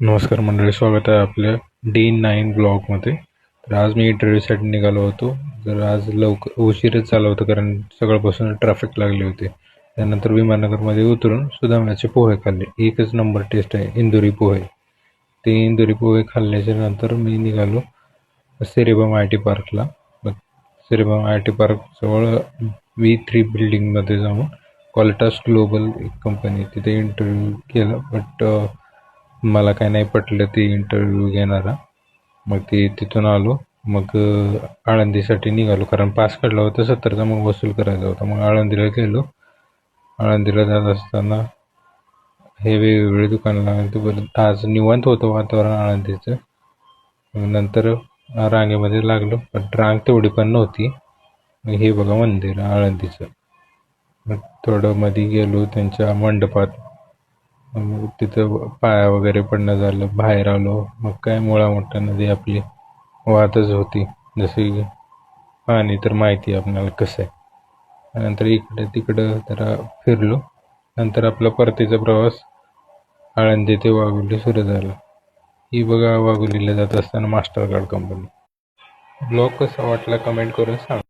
नमस्कार मंडळी, स्वागत आहे आपल्या D9 ब्लॉगमध्ये. तर आज मी इंटरव्ह्यूसाठी निघालो होतो. तर आज उशीरच झालं होतं कारण सकाळपासून ट्रॅफिक लागली होती. त्यानंतर विमाननगरमध्ये उतरून सुदाम्याचे पोहे खाल्ले. एकच नंबर टेस्ट आहे इंदुरी पोहे. ते इंदुरी पोहे खाल्ल्याच्या नंतर मी निघालो सेरेबम आय टी पार्कला. मग सेरेबम आय टी पार्कजवळ V3 बिल्डिंगमध्ये जाऊन क्वालिटास ग्लोबल एक कंपनी, तिथे इंटरव्ह्यू केला. बट मला काय नाही पटलं ते इंटरव्ह्यू घेणारा. मग तिथून आलो. मग आळंदीसाठी निघालो कारण पास काढला होता 70चा, मग वसूल करायचा होता. मग आळंदीला गेलो. आळंदीला जात असताना हे वेगवेगळे दुकानं लागले. आज निवांत होतं वातावरण आळंदीचं. मग नंतर रांगेमध्ये लागलो, पण रांग तेवढी पण नव्हती. मग हे बघा मंदिर आळंदीचं. मग थोडं मध्ये गेलो त्यांच्या मंडपात. मग तिथं पाया वगैरे पडणं झालं. बाहेर आलो. मग काय मुळा मोठा नदी आपली वाहतच होती, जशी पाणी तर माहिती आहे आपल्याला कसं आहे. नंतर इकडं तिकडं जरा फिरलो. नंतर आपला परतीचा प्रवास आळंदी ते वाघोली सुरू झाला. ही बघा वाघोलीला जात असताना मास्टर कार्ड कंपनी. ब्लॉग कसा वाटला कमेंट करून सांगा.